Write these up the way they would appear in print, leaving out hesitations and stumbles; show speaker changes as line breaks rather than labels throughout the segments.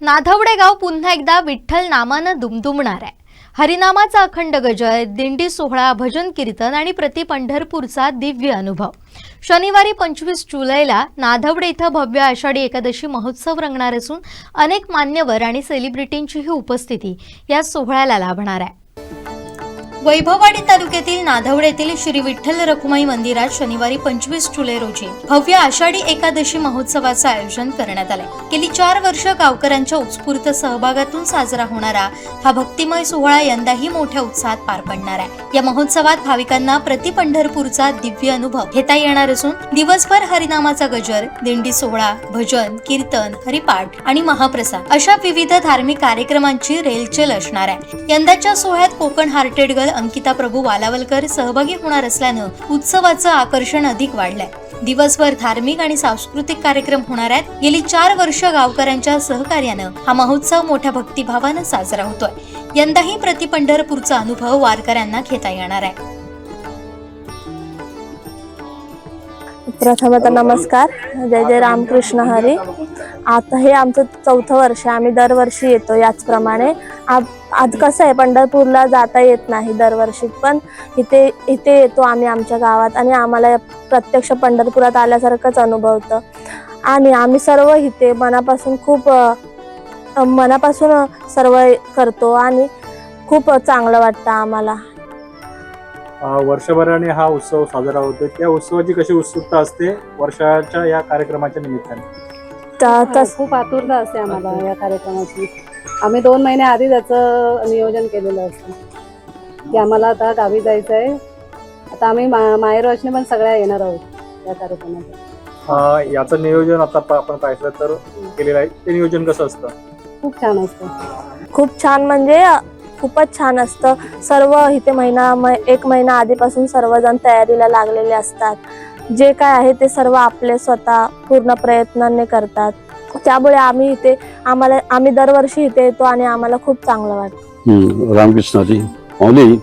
नाधवडे गाव पुन्हा एकदा विठ्ठल नामानं दुमदुमणार आहे। हरिनामाचा अखंड गजर, दिंडी सोहळा, भजन कीर्तन आणि प्रति पंढरपूरचा दिव्य अनुभव। शनिवारी 25 जुलैला नाधवडे इथं भव्य आषाढी एकादशी महोत्सव रंगणार असून अनेक मान्यवर आणि सेलिब्रिटींचीही उपस्थिती या सोहळ्याला लाभणार आहे। वैभववाडी तालुक्यातील नाधवडे येथील श्री विठ्ठल रखुमाई मंदिरात शनिवारी 25 जुलै रोजी भव्य आषाढी एकादशी महोत्सवाचं आयोजन करण्यात आले। गेली 4 वर्ष गावकऱ्यांच्या उत्स्फूर्त सहभागातून साजरा होणारा हा भक्तिमय सोहळा यंदाही मोठ्या उत्साहात पार पडणार आहे। या महोत्सवात भाविकांना प्रति पंढरपूरचा दिव्य अनुभव घेता येणार असून दिवसभर हरिनामाचा गजर, दिंडी सोहळा, भजन, कीर्तन, हरिपाठ आणि महाप्रसाद अशा विविध धार्मिक कार्यक्रमांची रेलचेल असणार आहे। यंदाच्या सोहळ्यात कोकण हार्टेड गर्ल अंकिता प्रभू वालावलकर सहभागी होणार असल्यानं उत्सवाचं आकर्षण अधिक वाढलंय। दिवसभर धार्मिक आणि सांस्कृतिक कार्यक्रम होणार आहेत। गेली 4 वर्ष गावकऱ्यांच्या सहकार्यानं हा महोत्सव मोठ्या भक्तिभावानं साजरा होतोय। यंदाही प्रति पंढरपूरचा अनुभव वारकऱ्यांना घेता येणार आहे।
प्रथमतः नमस्कार, जय जय रामकृष्ण हरी। आता हे आमचं 4थं वर्ष, आम्ही दरवर्षी येतो याचप्रमाणे। आज कसं आहे, पंढरपूरला जाता येत नाही दरवर्षी, पण इथे येतो आम्ही आमच्या गावात आणि आम्हाला प्रत्यक्ष पंढरपुरात आल्यासारखंच अनुभवतं। आणि आम्ही सर्व इथे मनापासून सर्व करतो आणि खूप चांगलं वाटतं आम्हाला।
वर्षभराने हा उत्सव साजरा होतो, त्या उत्सवाची कशी उत्सुकता असते वर्षाच्या या कार्यक्रमाच्या निमित्ताने?
खूप आतुरता असते आम्हाला या कार्यक्रमाची। आम्ही 2 महिने आधी त्याचं नियोजन केलेलं असतं की आम्हाला आता गावी जायचं आहे। आता आम्ही माहेरवाशनी पण सगळ्या येणार आहोत या कार्यक्रमात।
याचं नियोजन आता आपण पाहिलं तर केलेलं आहे, ते नियोजन कसं असतं?
खूप छान असतं,
खूप छान, म्हणजे खूपच छान असतं। सर्व इथे 1 महिना आधीपासून सर्वजण तयारीला लागलेले असतात। जे काय आहे ते सर्व आपले स्वतः पूर्ण प्रयत्नाने करतात। त्यामुळे आम्ही दरवर्षी इथे येतो आणि आम्हाला खूप चांगलं वाटतं।
रामकृष्ण हरी माऊली,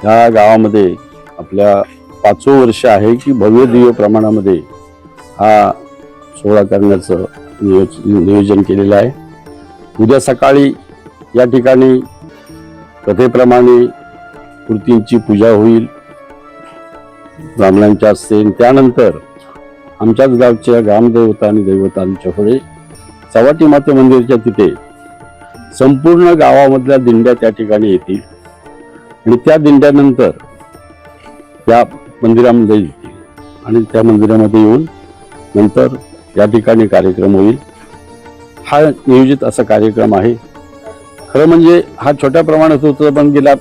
या गावामध्ये आपल्या 5वं वर्ष आहे की भव्य दिव्य प्रमाणामध्ये हा सोहळा करण्याचं नियोजन केलेलं आहे। उद्या सकाळी या ठिकाणी कथेप्रमाणे मूर्तींची पूजा होईल ब्राह्मणांच्या हस्ते। त्यानंतर आमच्याच गावच्या ग्रामदेवता आणि दैवतांच्या पुढे चव्हाटी माते मंदिराच्या तिथे संपूर्ण गावामधल्या दिंड्या त्या ठिकाणी येतील आणि त्या दिंड्यानंतर त्या मंदिरामध्ये येतील आणि त्या मंदिरामध्ये येऊन नंतर या ठिकाणी कार्यक्रम होईल। हा नियोजित असा कार्यक्रम आहे। खरं म्हणजे हा छोट्या प्रमाणात होतं, पण गेल्या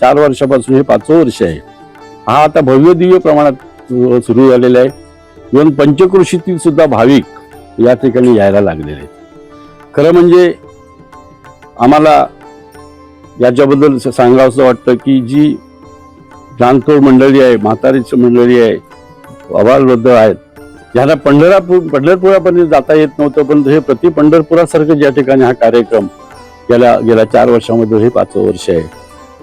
4 वर्षापासून हे 5वं वर्ष आहे। हा आता भव्य दिव्य प्रमाणात सुरू झालेला आहे। इव्हन पंचक्रोशीतील सुद्धा भाविक या ठिकाणी यायला लागलेले आहेत। खरं म्हणजे आम्हाला याच्याबद्दल सांगावंसं वाटतं की जी जानथोड मंडळी आहे, म्हातारीची मंडळी आहे, अबालवृद्ध आहेत, ज्यांना पंढरपुरापर्यंत जाता येत नव्हतं, पण हे प्रति पंढरपुरासारखं ज्या ठिकाणी हा कार्यक्रम गेल्या 4 वर्षामध्ये हे 5वं वर्ष आहे।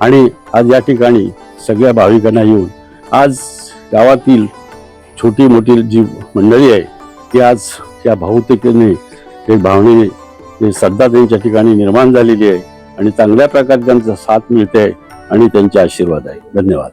आणि आज या ठिकाणी सगळ्या भाविकांना येऊन आज गावातील छोटी मोठी जी मंडळी आहे ती आज या भावुकतेने, भावनेने श्रद्धा त्यांच्या ठिकाणी निर्माण झालेली आहे आणि चांगल्या प्रकारे त्यांचा साथ मिळते आणि त्यांचे आशीर्वाद आहे। धन्यवाद।